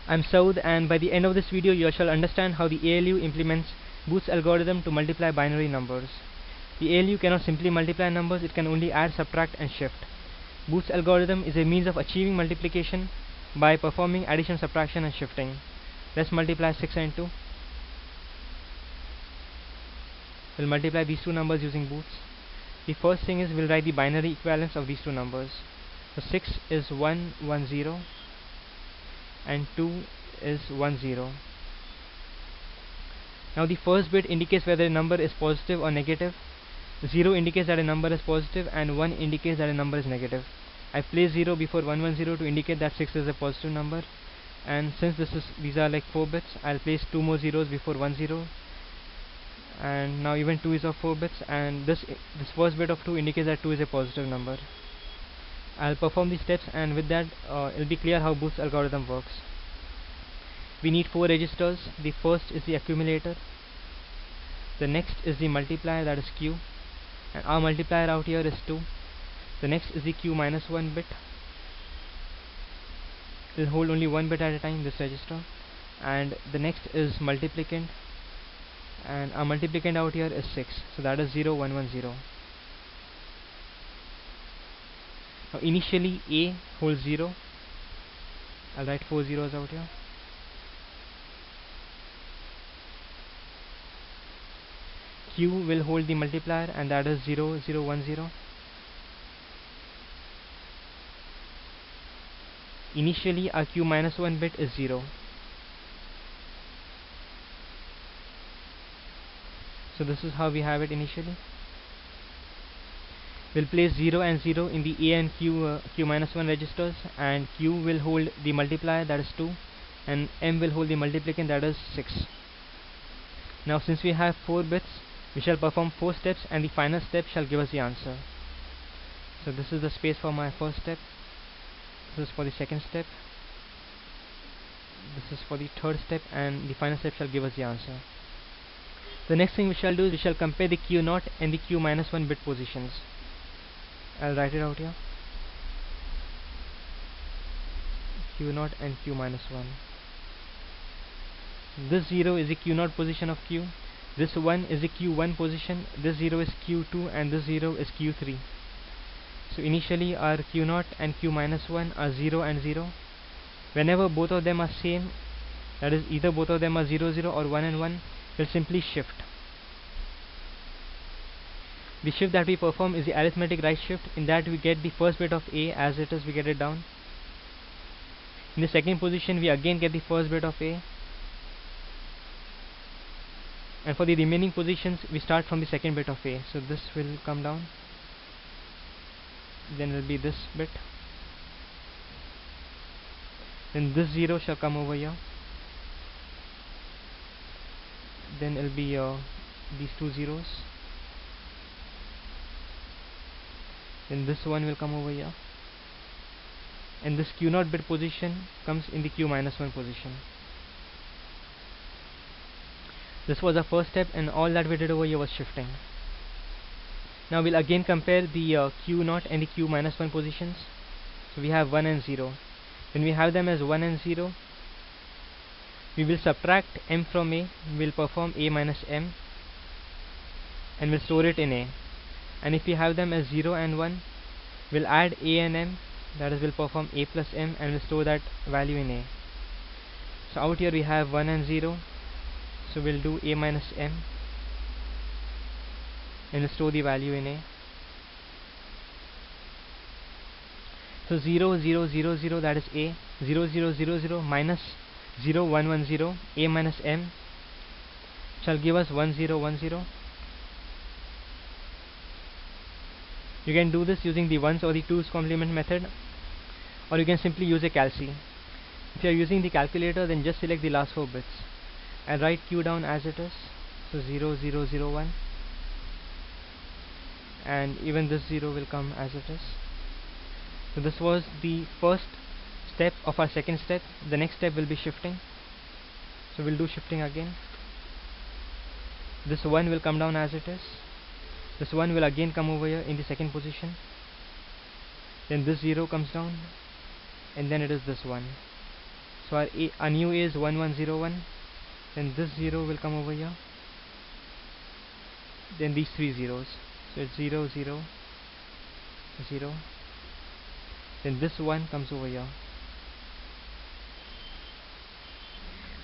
I'm Saud, and by the end of this video you shall understand how the ALU implements Booth's algorithm to multiply binary numbers. The ALU cannot simply multiply numbers, it can only add, subtract and shift. Booth's algorithm is a means of achieving multiplication by performing addition, subtraction and shifting. Let's multiply 6 and 2. We'll multiply these two numbers using Booth's. The first thing is we'll write the binary equivalence of these two numbers. So 6 is 1, 1, 0 and 2 is 1, 0. Now the first bit indicates whether a number is positive or negative. 0 indicates that a number is positive and 1 indicates that a number is negative. I place 0 before 110 to indicate that 6 is a positive number, and since these are like 4 bits, I'll place 2 more zeros before 10, and now even 2 is of 4 bits, and this first bit of 2 indicates that 2 is a positive number. I'll perform these steps, and with that it'll be clear how Booth's algorithm works. We need 4 registers. The first is the accumulator, the next is the multiplier, that is Q, and our multiplier out here is 2. The next is the Q minus 1 bit. It will hold only 1 bit at a time, this register. And the next is multiplicand, and our multiplicand out here is 6, so that is 0, 1, 1, 0. Now initially A holds 0. I'll write 4 zeros out here. Q will hold the multiplier, and that is 0, 0, 1, 0. Initially our Q minus 1 bit is 0. So this is how we have it initially. We'll place 0 and 0 in the A and Q minus 1 registers, and Q will hold the multiplier, that is 2, and M will hold the multiplicand, that is 6. Now since we have 4 bits, we shall perform 4 steps, and the final step shall give us the answer. So this is the space for my first step, this is for the second step, this is for the third step, and the final step shall give us the answer. The next thing we shall do is we shall compare the Q0 and the Q minus 1 bit positions. I'll write it out here. Q0 and Q minus 1. This 0 is the Q0 position of Q. This 1 is the Q1 position. This 0 is Q2 and this 0 is Q3. So initially our Q0 and Q minus 1 are 0 and 0. Whenever both of them are same, that is either both of them are 0, 0 or 1 and 1, we'll simply shift. The shift that we perform is the arithmetic right shift. In that we get the first bit of A as it is, we get it down. In the second position we again get the first bit of A, and for the remaining positions we start from the second bit of A. So this will come down, then it will be this bit, then this 0 shall come over here, then it will be these two zeros, then this one will come over here, and this Q0 bit position comes in the Q minus 1 position. This was the first step, and all that we did over here was shifting. Now we'll again compare the Q0 and the Q minus 1 positions. So we have 1 and 0. When we have them as 1 and 0, we will subtract M from A, we'll perform A minus M, and we'll store it in A. And if we have them as 0 and 1, we'll add A and M, that is we'll perform A plus M, and we'll store that value in A. So out here we have 1 and 0, so we'll do A minus M, and we'll store the value in A. So 0, 0, 0, 0, that is A, 0, 0, 0, 0 minus 0, 1, 1, 0, A minus M shall give us 1, 0, 1, 0. You can do this using the 1's or the 2's complement method, or you can simply use a calci. If you are using the calculator, then just select the last 4 bits and write Q down as it is, so 0, 0, 0, 1, and even this 0 will come as it is. So this was the first step of our second step. The next step will be shifting, so we'll do shifting again. This 1 will come down as it is, this 1 will again come over here in the second position, then this 0 comes down, and then it is this 1. So our new A is 1101. Then this 0 will come over here. Then these 3 zeros. So it's 0, 0, 0. Then this 1 comes over here.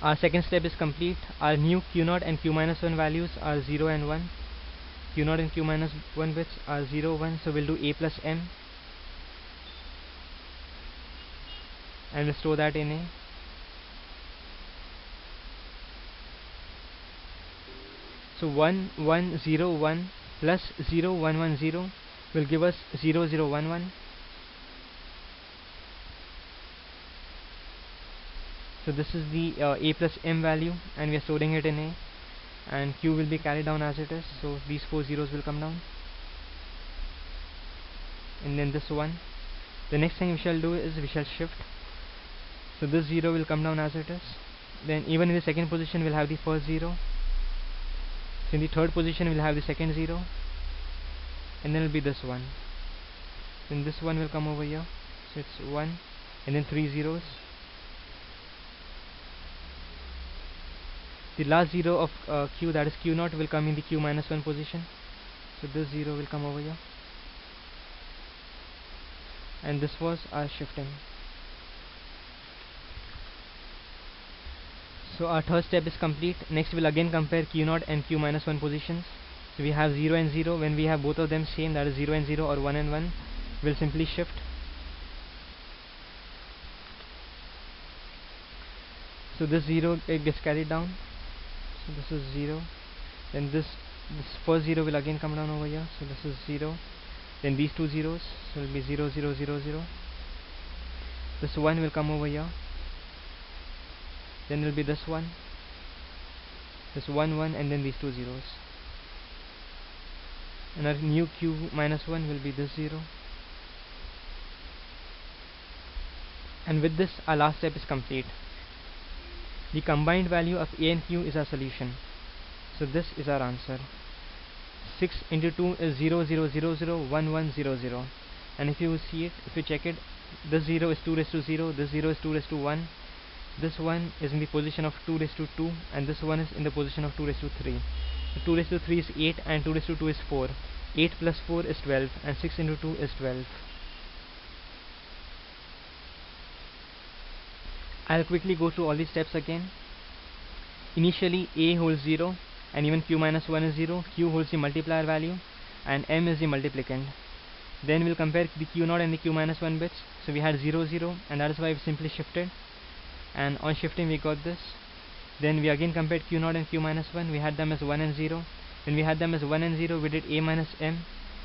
Our second step is complete. Our new Q0 and Q minus 1 values are 0 and 1. Q0 and Q minus 1 bits are 0, 1. So we'll do A plus M. And we'll store that in A. So 1, 1, 0, 1 plus 0, 1, 1, 0 will give us 0, 0, 1, 1. So this is the A plus M value, and we are storing it in A, and Q will be carried down as it is. So these 4 zeros will come down, and then this 1. The next thing we shall do is we shall shift. So this 0 will come down as it is. Then even in the second position we'll have the first 0. So in the third position we'll have the second 0, and then it'll be this 1. Then this 1 will come over here. So it's 1, and then 3 zeros. The last 0 of Q, that is Q0, will come in the Q minus 1 position. So this 0 will come over here, and this was our shifting. So our third step is complete. Next we'll again compare Q0 and Q minus 1 positions. So we have 0 and 0. When we have both of them same, that is 0 and 0 or 1 and 1, we'll simply shift. So this 0 gets carried down. So this is 0. Then this first 0 will again come down over here. So this is 0. Then these two zeros, so it will be 0, 0, 0, 0. This 1 will come over here. Then it will be this 1, this 1, 1, and then these two zeros. And our new Q minus 1 will be this 0. And with this our last step is complete. The combined value of A and Q is our solution. So this is our answer. 6 into 2 is 0, 0, 0, 0, 1, 1, 0, 0. And if you see it, if you check it, this 0 is 2 raised to 0, this 0 is 2 raised to 1, this 1 is in the position of 2 raised to 2, and this 1 is in the position of 2 raised to 3. So 2 raised to 3 is 8, and 2 raised to 2 is 4. 8 plus 4 is 12, and 6 into 2 is 12. I'll quickly go through all these steps again. Initially A holds 0, and even Q minus 1 is 0. Q holds the multiplier value, and M is the multiplicand. Then we'll compare the Q0 and the Q minus 1 bits. So we had 0, 0, and that is why we simply shifted, and on shifting we got this. Then we again compared Q0 and Q minus 1. We had them as 1 and 0. When we had them as 1 and 0, we did A minus M,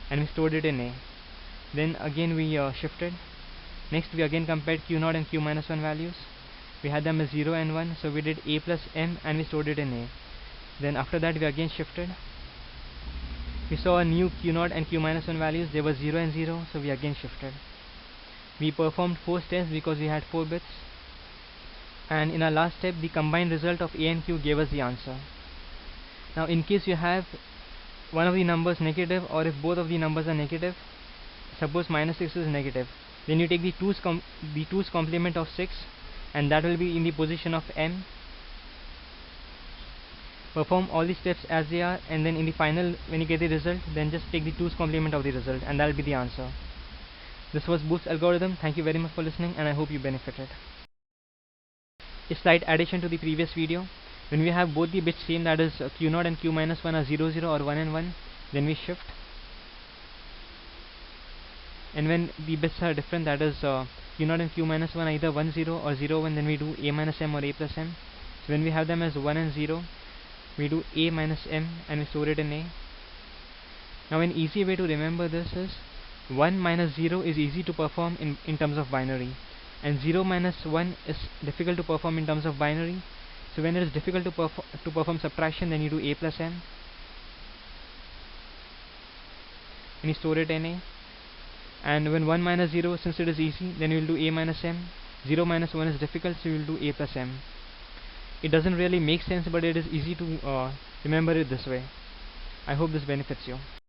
and we stored it in A. Then again we shifted. Next we again compared Q0 and Q minus 1 values. We had them as 0 and 1, so we did A plus M, and we stored it in A. Then after that we again shifted. We saw a new Q0 and Q minus 1 values. They were 0 and 0, so we again shifted. We performed 4 steps because we had 4 bits. And in our last step, the combined result of A and Q gave us the answer. Now in case you have one of the numbers negative, or if both of the numbers are negative, suppose minus 6 is negative, then you take the 2's complement of 6, and that will be in the position of M. Perform all the steps as they are, and then in the final, when you get the result, then just take the 2's complement of the result, and that will be the answer. This was Booth's algorithm. Thank you very much for listening, and I hope you benefited. A slight addition to the previous video: when we have both the bits same, that is Q0 and Q minus 1 are 0, 0 or 1 and 1, then we shift. And when the bits are different, that is Q0 and Q minus 1 are either 1, 0 or 0, 1, then we do A minus M or A plus M. So when we have them as 1 and 0, we do A minus M, and we store it in A. Now an easy way to remember this is 1 minus 0 is easy to perform in terms of binary, and 0 minus 1 is difficult to perform in terms of binary. So when it is difficult to perform subtraction, then you do A plus M, and you store it in A. And when 1 minus 0, since it is easy, then you will do A minus M. 0 minus 1 is difficult, so you will do A plus M. It doesn't really make sense, but it is easy to remember it this way. I hope this benefits you.